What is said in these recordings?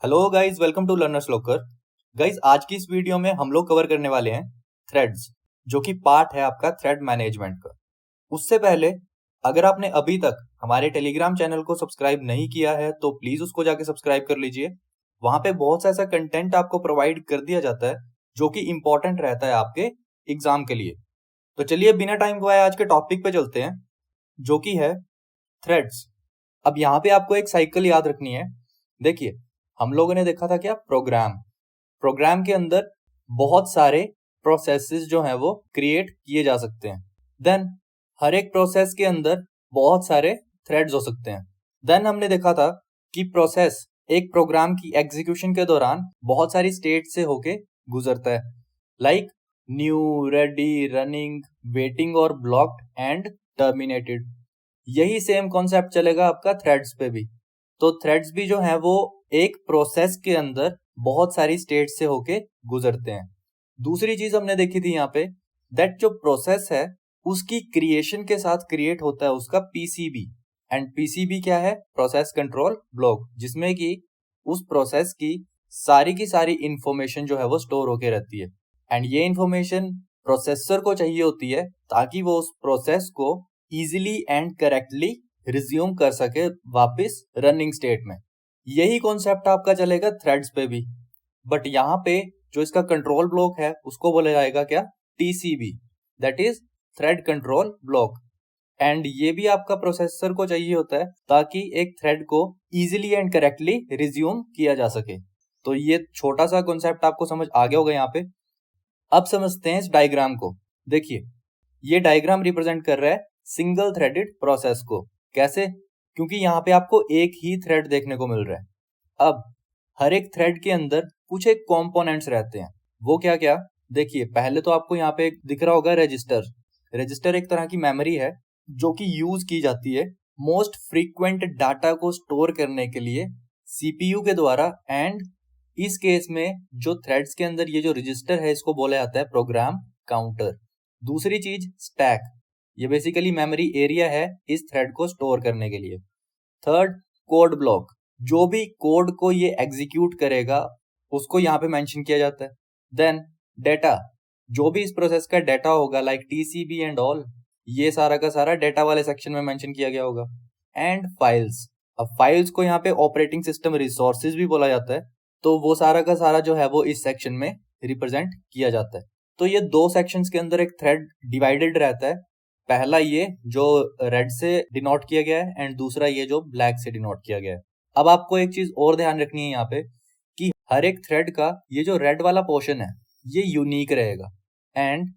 Hello guys, welcome to Learners Locker. Guys, आज की इस वीडियो में हम लोग कवर करने वाले हैं थ्रेड्स, जो कि पार्ट है आपका थ्रेड मैनेजमेंट का। उससे पहले अगर आपने अभी तक हमारे टेलीग्राम चैनल को सब्सक्राइब नहीं किया है तो प्लीज उसको जाके सब्सक्राइब कर लीजिए। वहां पे बहुत सा ऐसा कंटेंट आपको प्रोवाइड कर दिया जाता है जो कि इंपॉर्टेंट रहता है आपके एग्जाम के लिए। तो चलिए बिना टाइम गवाए आज के टॉपिक पे चलते हैं, जो कि है थ्रेड्स। अब यहाँ पे आपको एक साइकिल याद रखनी है। देखिए, हम लोगों ने देखा था क्या, प्रोग्राम के अंदर बहुत सारे प्रोसेसेस जो हैं वो क्रिएट किए जा सकते हैं। देन हर एक प्रोसेस के अंदर बहुत सारे थ्रेड्स हो सकते हैं। देन हमने देखा था कि प्रोसेस एक प्रोग्राम की एग्जीक्यूशन के दौरान बहुत सारी स्टेट से होके गुजरता है, like new, ready, running, waiting और ब्लॉक्ड एंड टर्मिनेटेड। यही सेम कॉन्सेप्ट चलेगा आपका थ्रेड्स पे भी। तो थ्रेड्स भी जो है वो एक प्रोसेस के अंदर बहुत सारी स्टेट से होके गुजरते हैं। दूसरी चीज हमने देखी थी यहाँ पे, दैट जो प्रोसेस है उसकी क्रिएशन के साथ क्रिएट होता है उसका पीसीबी। एंड पीसीबी क्या है? प्रोसेस कंट्रोल ब्लॉक, जिसमें कि उस प्रोसेस की सारी इंफॉर्मेशन जो है वो स्टोर होके रहती है। एंड ये इंफॉर्मेशन प्रोसेसर को चाहिए होती है ताकि वो उस प्रोसेस को इजीली एंड करेक्टली रिज्यूम कर सके वापस रनिंग स्टेट में। यही कॉन्सेप्ट आपका चलेगा थ्रेड्स पे भी, बट यहाँ पे जो इसका कंट्रोल ब्लॉक है उसको बोला जाएगा क्या? TCB, that is thread control block. And ये भी आपका प्रोसेसर को चाहिए होता है ताकि एक थ्रेड को इजीली एंड करेक्टली रिज्यूम किया जा सके। तो ये छोटा सा कॉन्सेप्ट आपको समझ आ गया होगा यहाँ पे। अब समझते हैं इस डायग्राम को। देखिए, ये डायग्राम रिप्रेजेंट कर रहा है सिंगल थ्रेडेड प्रोसेस को। कैसे? क्योंकि यहाँ पे आपको एक ही थ्रेड देखने को मिल रहा है। अब हर एक थ्रेड के अंदर कुछ एक कंपोनेंट्स रहते हैं। वो क्या क्या? देखिए, पहले तो आपको यहाँ पे दिख रहा होगा रजिस्टर। रजिस्टर एक तरह की मेमोरी है जो कि यूज की जाती है मोस्ट फ्रीक्वेंट डाटा को स्टोर करने के लिए सीपीयू के द्वारा। एंड इस केस में जो थ्रेड्स के अंदर ये जो रजिस्टर है इसको बोला जाता है प्रोग्राम काउंटर। दूसरी चीज स्टैक, ये बेसिकली मेमोरी एरिया है इस थ्रेड को स्टोर करने के लिए। थर्ड, कोड ब्लॉक, जो भी कोड को ये एग्जीक्यूट करेगा उसको यहाँ पे मेंशन किया जाता है। देन डेटा, जो भी इस प्रोसेस का डेटा होगा लाइक टीसीबी एंड ऑल, ये सारा का सारा डेटा वाले सेक्शन में मेंशन किया गया होगा। एंड फाइल्स, अब फाइल्स को यहाँ पे ऑपरेटिंग सिस्टम रिसोर्सेज भी बोला जाता है, तो वो सारा का सारा जो है वो इस सेक्शन में रिप्रेजेंट किया जाता है। तो ये दो सेक्शंस के अंदर एक थ्रेड डिवाइडेड रहता है। पहला ये जो रेड से डिनोट किया गया है एंड दूसरा ये जो ब्लैक से डिनोट किया गया है। अब आपको एक चीज और ध्यान रखनी है यहाँ पे कि हर एक थ्रेड का ये जो रेड वाला पोर्शन है ये यूनिक रहेगा। एंड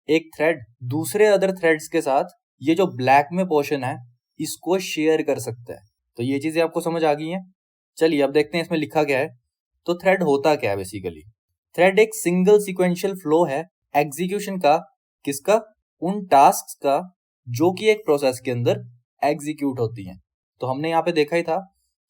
एक थ्रेड दूसरे अदर थ्रेड्स के साथ ये जो ब्लैक में पोर्शन है इसको शेयर कर सकता है। तो ये चीजें आपको समझ आ गई हैं। चलिए अब देखते हैं इसमें लिखा क्या है। तो थ्रेड होता क्या है बेसिकली? थ्रेड एक सिंगल सीक्वेंशियल फ्लो है एग्जीक्यूशन का। किसका? उन टास्क्स का जो कि एक प्रोसेस के अंदर एग्जीक्यूट होती हैं। तो हमने यहाँ पे देखा ही था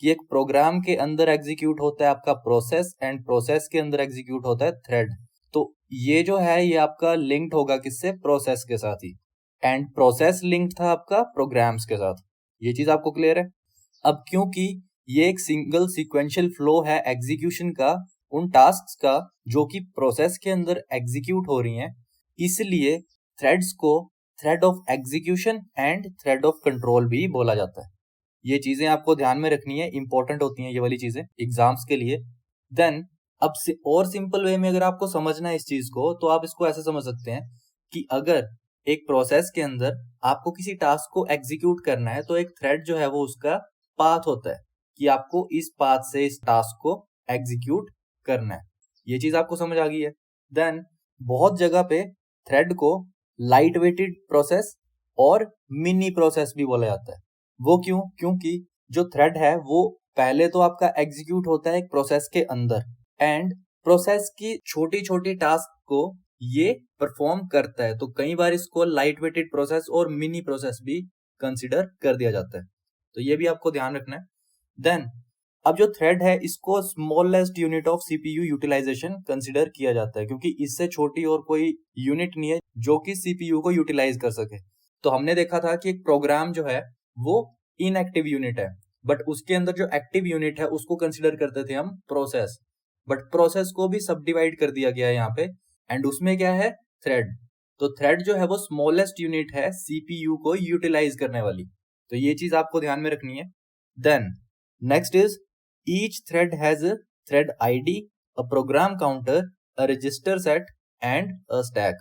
कि एक प्रोग्राम के अंदर एग्जीक्यूट होता है आपका प्रोसेस एंड प्रोसेस के अंदर एग्जीक्यूट होता है थ्रेड। तो ये जो है ये आपका लिंक्ड होगा किससे? प्रोसेस के साथ ही। एंड प्रोसेस लिंक्ड था आपका प्रोग्राम्स के साथ। ये चीज आपको क्लियर है? अब क्योंकि ये एक सिंगल सीक्वेंशियल फ्लो है एग्जीक्यूशन का उन टास्क्स का जो कि प्रोसेस के अंदर एग्जीक्यूट हो रही हैं, इसलिए थ्रेड्स को thread of execution and thread of control भी बोला जाता है। ये चीजें आपको ध्यान में रखनी है, इंपॉर्टेंट होती हैं ये वाली चीजें एग्जाम्स के लिए। देन अब और सिंपल वे में अगर आपको समझना है इस चीज को तो आप इसको ऐसे समझ सकते हैं कि अगर एक प्रोसेस के अंदर आपको किसी टास्क को एग्जीक्यूट करना है तो एक थ्रेड जो है वो उसका पाथ होता है कि आपको इस पाथ से इस टास्क को एग्जीक्यूट करना है। ये चीज आपको समझ आ गई है। देन बहुत जगह पे थ्रेड को लाइट वेटेड प्रोसेस और मिनी प्रोसेस भी बोला जाता है। वो क्यों? क्योंकि जो थ्रेड है वो पहले तो आपका एग्जीक्यूट होता है एक प्रोसेस के अंदर एंड प्रोसेस की छोटी छोटी टास्क को ये परफॉर्म करता है। तो कई बार इसको लाइट वेटेड प्रोसेस और मिनी प्रोसेस भी कंसिडर कर दिया जाता है। तो ये भी आपको ध्यान रखना है। देन अब जो थ्रेड है इसको smallest unit of CPU utilisation consider किया जाता है, क्योंकि इससे छोटी और कोई यूनिट नहीं है जो कि सीपीयू को यूटिलाइज कर सके। तो हमने देखा था कि एक प्रोग्राम जो है वो इनएक्टिव यूनिट है, बट उसके अंदर जो एक्टिव यूनिट है उसको कंसिडर करते थे हम प्रोसेस, बट प्रोसेस को भी सब डिवाइड कर दिया गया है यहाँ पे, एंड उसमें क्या है, थ्रेड। तो थ्रेड जो है वो स्मॉलेस्ट यूनिट है सीपीयू को यूटिलाइज करने वाली, तो ये चीज आपको ध्यान में रखनी है। Then next is each thread has a thread ID, a program counter, a register set and a stack.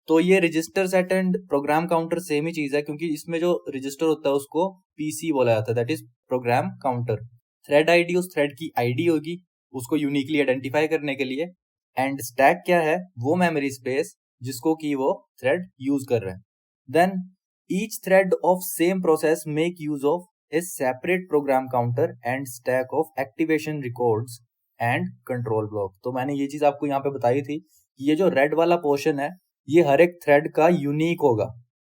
तो ये register set and program counter same ही चीज है, क्योंकि इसमें जो रजिस्टर होता है उसको पीसी बोला जाता है, that is program counter. Thread ID उस थ्रेड की आईडी होगी, उसको यूनिकली आइडेंटिफाई करने के लिए, एंड स्टैक क्या है, वो मेमोरी स्पेस जिसको कि वो थ्रेड यूज कर रहे हैं। Then each thread of same process make use of a separate program counter and stack of activation records and control block. तो मैंने ये चीज आपको यहाँ पे बताई थी कि ये जो रेड वाला पोर्शन है ये हर एक थ्रेड का यूनिक होगा,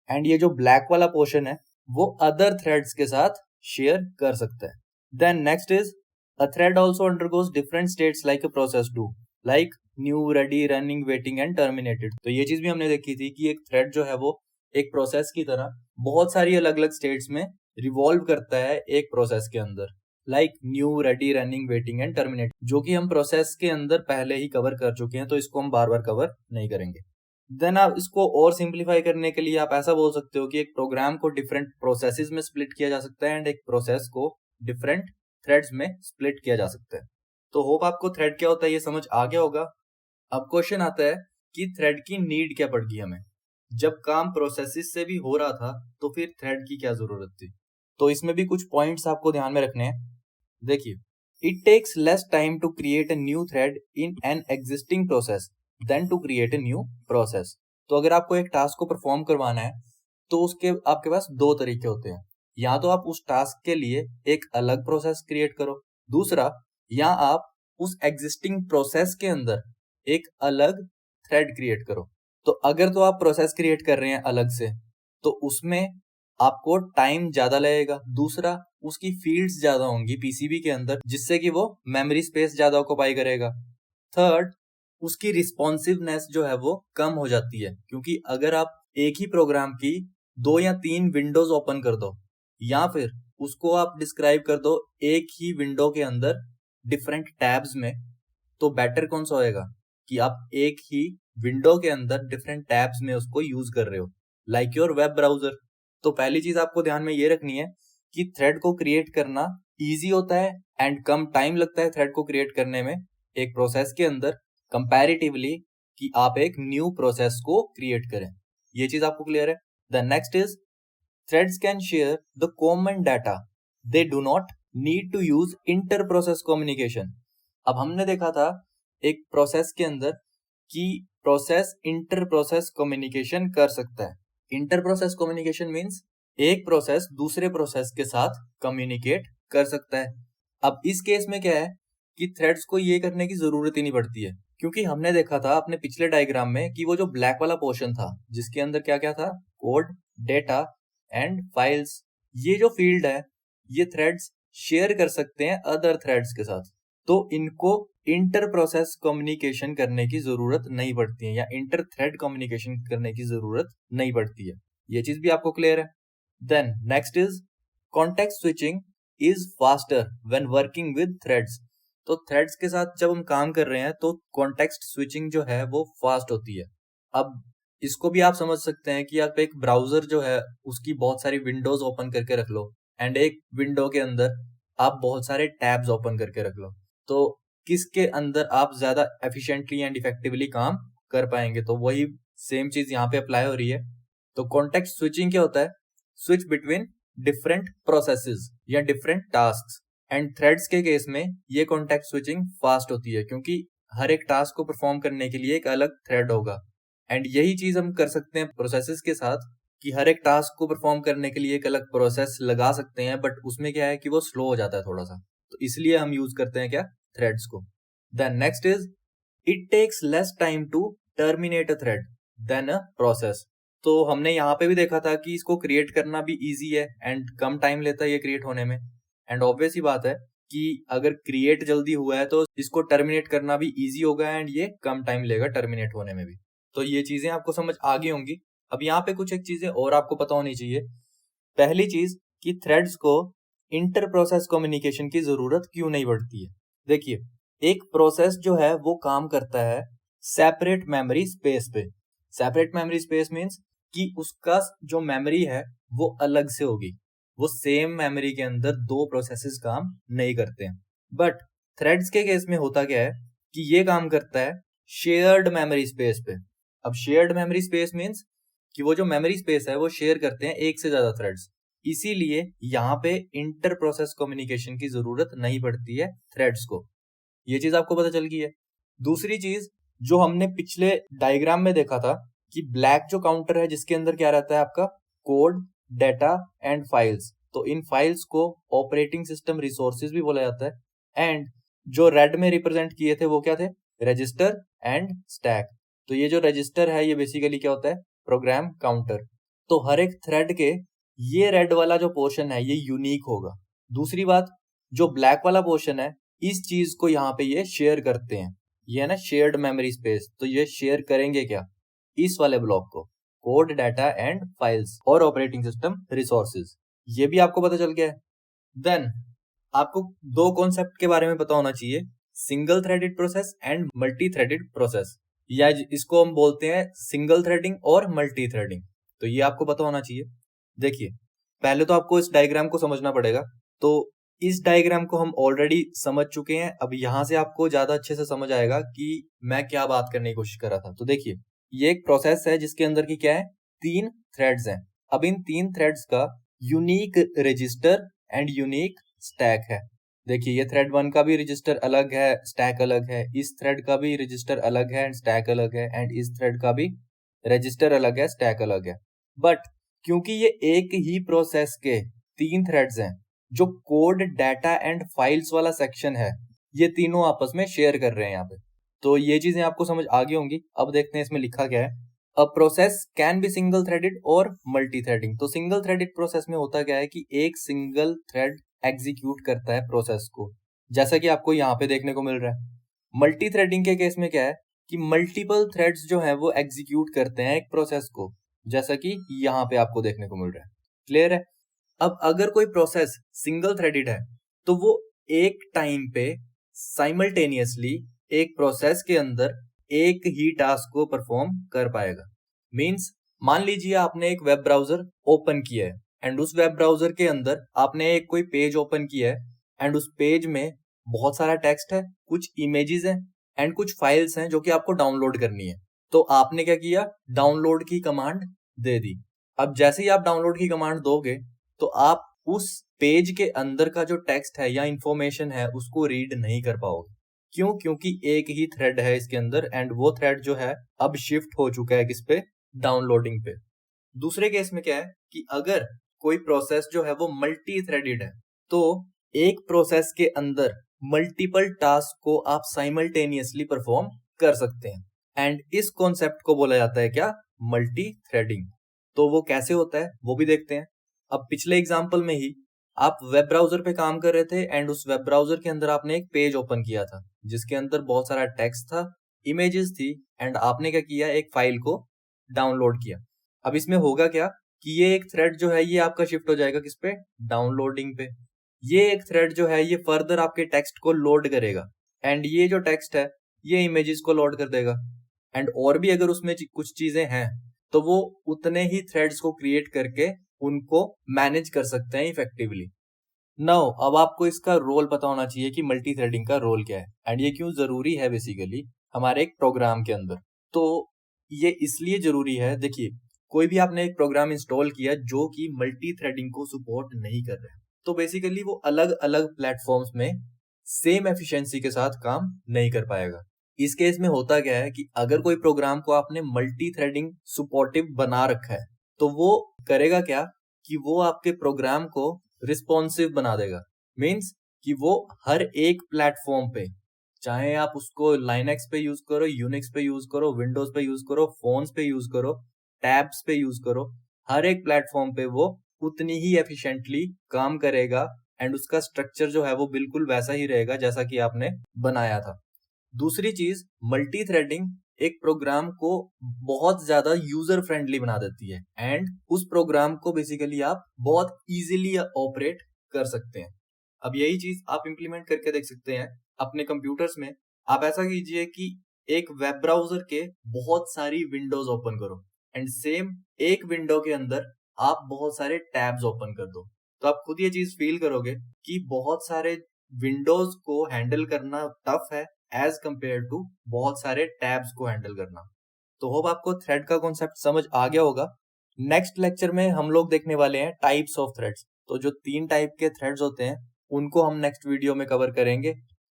एंड ये जो ब्लैक वाला पोर्शन है वो अदर थ्रेड्स के साथ शेयर कर सकता है। Then next is a thread also undergoes different states like a process do, like new, ready, running, waiting and terminated. तो ये चीज भी हमने देखी थी कि एक थ्रेड जो है वो एक प्रोसेस की तरह बहुत सारी अलग अलग स्टेट्स में रिवॉल्व करता है एक प्रोसेस के अंदर, like new, ready, running, waiting and terminated, जो कि हम प्रोसेस के अंदर पहले ही कवर कर चुके हैं, तो इसको हम बार बार कवर नहीं करेंगे। देन आप इसको और सिंप्लीफाई करने के लिए आप ऐसा बोल सकते हो कि एक प्रोग्राम को डिफरेंट प्रोसेसेस में स्प्लिट किया जा सकता है एंड एक प्रोसेस को डिफरेंट थ्रेड्स में स्प्लिट किया जा सकता है। तो होप आपको थ्रेड क्या होता है ये समझ आ गया होगा। अब क्वेश्चन आता है कि थ्रेड की नीड क्या पड़ गई हमें, जब काम प्रोसेसेस से भी हो रहा था तो फिर थ्रेड की क्या जरूरत थी। तो इसमें भी कुछ पॉइंट्स आपको ध्यान में रखने हैं। देखिए, it takes less time to create a new thread in an existing process then to create a new process. तो अगर आपको एक टास्क को परफॉर्म करवाना है तो उसके आपके पास दो तरीके होते हैं, या तो आप उस टास्क के लिए एक अलग प्रोसेस क्रिएट करो, दूसरा या आप उस एग्जिस्टिंग प्रोसेस के अंदर एक अलग थ्रेड क्रिएट करो। तो अगर तो आप प्रोसेस क्रिएट कर रहे हैं अलग से तो उसमें आपको टाइम ज्यादा लगेगा, दूसरा उसकी फील्ड्स ज्यादा होंगी पीसीबी के अंदर जिससे कि वो मेमोरी स्पेस ज्यादा ऑक्यूपाई करेगा, थर्ड उसकी रिस्पॉन्सिवनेस जो है वो कम हो जाती है, क्योंकि अगर आप एक ही प्रोग्राम की 2 या 3 विंडोज ओपन कर दो या फिर उसको आप डिस्क्राइब कर दो एक ही विंडो के अंदर डिफरेंट टैब्स में, तो बेटर कौन सा होएगा कि आप एक ही विंडो के अंदर डिफरेंट टैब्स में उसको यूज कर रहे हो, लाइक योर वेब ब्राउजर। तो पहली चीज आपको ध्यान में ये रखनी है कि थ्रेड को क्रिएट करना इजी होता है एंड कम टाइम लगता है थ्रेड को क्रिएट करने में एक प्रोसेस के अंदर कंपैरेटिवली कि आप एक न्यू प्रोसेस को क्रिएट करें। ये चीज आपको क्लियर है। The next is threads can share the common data, they do not need to use inter process communication. अब हमने देखा था एक प्रोसेस के अंदर कि प्रोसेस इंटर प्रोसेस कम्युनिकेशन कर सकता है। इंटर प्रोसेस कम्युनिकेशन मीन्स एक प्रोसेस दूसरे प्रोसेस के साथ कम्युनिकेट कर सकता है। अब इस केस में क्या है कि थ्रेड्स को ये करने की जरूरत ही नहीं पड़ती है, क्योंकि हमने देखा था अपने पिछले डायग्राम में कि वो जो ब्लैक वाला पोर्शन था जिसके अंदर क्या क्या था, कोड, डेटा एंड फाइल्स, ये जो फील्ड है ये थ्रेड्स शेयर कर सकते हैं अदर थ्रेड्स के साथ, तो इनको इंटर प्रोसेस कम्युनिकेशन करने की जरूरत नहीं पड़ती है या इंटर थ्रेड कम्युनिकेशन करने की जरूरत नहीं पड़ती है। ये चीज भी आपको क्लियर है। Then next is context switching is faster when working with threads. तो थ्रेड्स के साथ जब हम काम कर रहे हैं तो कॉन्टेक्स्ट स्विचिंग जो है वो फास्ट होती है। अब इसको भी आप समझ सकते हैं कि आप एक ब्राउजर जो है उसकी बहुत सारी विंडोज ओपन करके रख लो एंड एक विंडो के अंदर आप बहुत सारे टैब्स ओपन करके रख लो, तो किसके अंदर आप ज्यादा एफिशिएंटली एंड इफेक्टिवली काम कर पाएंगे। तो वही सेम चीज यहाँ पे अप्लाई हो रही है। तो कॉन्टेक्स्ट स्विचिंग क्या होता है, स्विच बिटवीन डिफरेंट प्रोसेसेस या डिफरेंट टास्क्स, एंड थ्रेड्स के केस में ये कॉन्टेक्स्ट स्विचिंग फास्ट होती है क्योंकि हर एक टास्क को परफॉर्म करने के लिए एक अलग थ्रेड होगा, एंड यही चीज हम कर सकते हैं प्रोसेसेस के साथ कि हर एक टास्क को परफॉर्म करने के लिए एक अलग प्रोसेस लगा सकते हैं, बट उसमें क्या है कि वो स्लो हो जाता है थोड़ा सा, तो इसलिए हम यूज करते हैं क्या, थ्रेड्स को। Then next is it takes less time to terminate a thread then a process. तो हमने यहाँ पे भी देखा था कि इसको क्रिएट करना भी इजी है एंड कम टाइम लेता है ये क्रिएट होने में, एंड ऑब्वियस ही बात है कि अगर क्रिएट जल्दी हुआ है तो इसको टर्मिनेट करना भी इजी होगा एंड ये कम टाइम लेगा टर्मिनेट होने में भी। तो ये चीजें आपको समझ आ गई होंगी। अब यहाँ पे कुछ एक चीजें और आपको पता होनी चाहिए। पहली चीज कि थ्रेड्स को इंटर प्रोसेस कम्युनिकेशन की जरूरत क्यों नहीं पड़ती है। देखिए, एक प्रोसेस जो है वो काम करता है सेपरेट मेमोरी स्पेस पे। सेपरेट मेमोरी स्पेस मीन्स कि उसका जो मेमोरी है वो अलग से होगी, वो सेम मेमोरी के अंदर दो प्रोसेसेस काम नहीं करते हैं। बट थ्रेड्स के केस में होता क्या है कि ये काम करता है शेयर्ड मेमोरी स्पेस पे। अब शेयर्ड मेमोरी स्पेस मीन्स कि वो जो मेमोरी स्पेस है वो शेयर करते हैं एक से ज्यादा थ्रेड्स, इसीलिए यहाँ पे इंटर प्रोसेस कम्युनिकेशन की जरूरत नहीं पड़ती है थ्रेड्स को। ये चीज आपको पता चल गई है। दूसरी चीज जो हमने पिछले डायग्राम में देखा था कि ब्लैक जो काउंटर है जिसके अंदर क्या रहता है आपका कोड, डेटा एंड फाइल्स, तो इन फाइल्स को ऑपरेटिंग सिस्टम रिसोर्सेज भी बोला जाता है। एंड जो रेड में रिप्रेजेंट किए थे वो क्या थे, रजिस्टर एंड स्टैक। तो ये जो रजिस्टर है ये बेसिकली क्या होता है, प्रोग्राम काउंटर। तो हर एक थ्रेड के ये रेड वाला जो पोर्शन है ये यूनिक होगा। दूसरी बात, जो ब्लैक वाला पोर्शन है इस चीज को यहाँ पे ये शेयर करते हैं, ये है ना शेयर्ड मेमोरी स्पेस। तो ये शेयर करेंगे क्या, इस वाले ब्लॉक को, कोड, डाटा एंड फाइल्स और ऑपरेटिंग सिस्टम रिसोर्सेज। ये भी आपको पता चल गया है। देन आपको दो कॉन्सेप्ट के बारे में पता होना चाहिए, single threaded process and multi threaded process, या इसको हम बोलते हैं सिंगल थ्रेडिंग और मल्टी थ्रेडिंग। तो ये आपको पता होना चाहिए। देखिए, पहले तो आपको इस डायग्राम को समझना पड़ेगा। तो इस डायग्राम को हम ऑलरेडी समझ चुके हैं, अब यहाँ से आपको ज्यादा अच्छे से समझ आएगा कि मैं क्या बात करने की कोशिश कर रहा था। तो देखिए, ये एक प्रोसेस है जिसके अंदर की क्या है, 3 थ्रेड्स हैं। अब इन 3 थ्रेड्स का unique register and unique stack है। देखिए, ये थ्रेड 1 का भी रजिस्टर अलग है, स्टैक अलग है, इस थ्रेड का भी रजिस्टर अलग है एंड स्टैक अलग है, एंड इस थ्रेड का भी रजिस्टर अलग है, स्टैक अलग है। बट क्योंकि ये एक ही प्रोसेस के 3 थ्रेड्स हैं, जो कोड, डाटा एंड फाइल्स वाला सेक्शन है ये तीनों आपस में शेयर कर रहे हैं यहाँ पे। तो ये चीजें आपको समझ आ गई होंगी। अब देखते हैं इसमें लिखा क्या है। A process can be single threaded और मल्टी थ्रेडिंग। तो सिंगल थ्रेडेड प्रोसेस में होता क्या है कि एक सिंगल थ्रेड एग्जीक्यूट करता है प्रोसेस को, जैसा कि आपको यहाँ पे देखने को मिल रहा है। मल्टी थ्रेडिंग के केस में क्या है कि मल्टीपल थ्रेड्स जो है वो एग्जीक्यूट करते हैं एक प्रोसेस को, जैसा कि यहाँ पे आपको देखने को मिल रहा है। क्लियर है। अब अगर कोई प्रोसेस सिंगल थ्रेडेड है तो वो एक टाइम पे साइमल्टेनियसली एक प्रोसेस के अंदर एक ही टास्क को परफॉर्म कर पाएगा। मींस मान लीजिए आपने एक वेब ब्राउजर ओपन किया है एंड उस वेब ब्राउजर के अंदर आपने एक कोई पेज ओपन किया है एंड उस पेज में बहुत सारा टेक्स्ट है, कुछ इमेजेस हैं एंड कुछ फाइल्स हैं जो कि आपको डाउनलोड करनी है। तो आपने क्या किया, डाउनलोड की कमांड दे दी। अब जैसे ही आप डाउनलोड की कमांड दोगे तो आप उस पेज के अंदर का जो टेक्स्ट है या इंफॉर्मेशन है उसको रीड नहीं कर पाओगे। क्यों? क्योंकि एक ही थ्रेड है इसके अंदर एंड वो थ्रेड जो है अब शिफ्ट हो चुका है किस पे, डाउनलोडिंग पे। दूसरे केस में क्या है कि अगर कोई प्रोसेस जो है वो मल्टी थ्रेडेड है तो एक प्रोसेस के अंदर मल्टीपल टास्क को आप साइमल्टेनियसली परफॉर्म कर सकते हैं एंड इस कॉन्सेप्ट को बोला जाता है क्या, मल्टी थ्रेडिंग। तो वो कैसे होता है वो भी देखते हैं। अब पिछले एग्जाम्पल में ही आप वेब ब्राउजर पे काम कर रहे थे एंड उस वेब ब्राउजर के अंदर आपने एक पेज ओपन किया था जिसके अंदर बहुत सारा टेक्स्ट था, इमेजेस थी एंड आपने क्या किया, एक फाइल को डाउनलोड किया। अब इसमें होगा क्या कि ये एक थ्रेड जो है ये आपका शिफ्ट हो जाएगा किस पे, डाउनलोडिंग पे। ये एक थ्रेड जो है ये फर्दर आपके टेक्स्ट को लोड करेगा एंड ये जो टेक्स्ट है ये इमेजेस को लोड कर देगा एंड और भी अगर उसमें कुछ चीजें हैं तो वो उतने ही थ्रेड्स को क्रिएट करके उनको मैनेज कर सकते हैं इफेक्टिवली। नाउ अब आपको इसका रोल पता होना चाहिए कि मल्टी थ्रेडिंग का रोल क्या है एंड ये क्यों जरूरी है बेसिकली हमारे एक प्रोग्राम के अंदर। तो ये इसलिए जरूरी है, देखिए कोई भी आपने एक प्रोग्राम इंस्टॉल किया जो कि मल्टी थ्रेडिंग को सपोर्ट नहीं कर रहा है तो बेसिकली वो अलग अलग प्लेटफॉर्म्स में सेम एफिशिएंसी के साथ काम नहीं कर पाएगा। इस केस में होता क्या है कि अगर कोई प्रोग्राम को आपने मल्टी थ्रेडिंग सपोर्टिव बना रखा है तो वो करेगा क्या कि वो आपके प्रोग्राम को रिस्पॉन्सिव बना देगा। मीन्स कि वो हर एक प्लेटफॉर्म पे, चाहे आप उसको लाइनक्स पे यूज करो, यूनिक्स पे यूज करो, विंडोज पे यूज करो, फोन्स पे यूज करो, टैब्स पे यूज करो, हर एक प्लेटफॉर्म पे वो उतनी ही एफिशिएंटली काम करेगा एंड उसका स्ट्रक्चर जो है वो बिल्कुल वैसा ही रहेगा जैसा कि आपने बनाया था। दूसरी चीज, मल्टी थ्रेडिंग एक प्रोग्राम को बहुत ज्यादा यूजर फ्रेंडली बना देती है एंड उस प्रोग्राम को बेसिकली आप बहुत इजीली ऑपरेट कर सकते हैं। अब यही चीज आप इम्प्लीमेंट करके देख सकते हैं अपने कंप्यूटर्स में। आप ऐसा कीजिए कि एक वेब ब्राउजर के बहुत सारी विंडोज ओपन करो एंड सेम एक विंडो के अंदर आप बहुत सारे टैब्स ओपन कर दो। तो आप खुद ये चीज फील करोगे कि बहुत सारे विंडोज को हैंडल करना टफ है एज कंपेयर टू बहुत सारे टैब्स को हैंडल करना। तो होप आपको थ्रेड का कॉन्सेप्ट समझ आ गया होगा। नेक्स्ट लेक्चर में हम लोग देखने वाले हैं टाइप्स ऑफ थ्रेड्स। तो जो 3 टाइप के थ्रेड्स होते हैं उनको हम नेक्स्ट वीडियो में कवर करेंगे।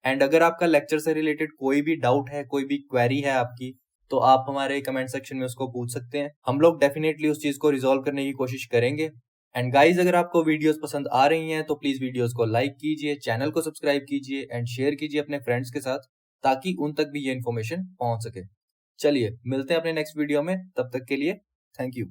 एंड अगर आपका लेक्चर से रिलेटेड कोई भी डाउट है, कोई भी क्वेरी है आपकी, तो आप हमारे कमेंट सेक्शन में उसको पूछ सकते हैं। हम लोग डेफिनेटली उस चीज को रिजॉल्व करने की कोशिश करेंगे। एंड गाइज, अगर आपको वीडियोस पसंद आ रही हैं तो प्लीज वीडियोस को लाइक कीजिए, चैनल को सब्सक्राइब कीजिए एंड शेयर कीजिए अपने फ्रेंड्स के साथ, ताकि उन तक भी ये इन्फॉर्मेशन पहुंच सके। चलिए मिलते हैं अपने नेक्स्ट वीडियो में, तब तक के लिए थैंक यू।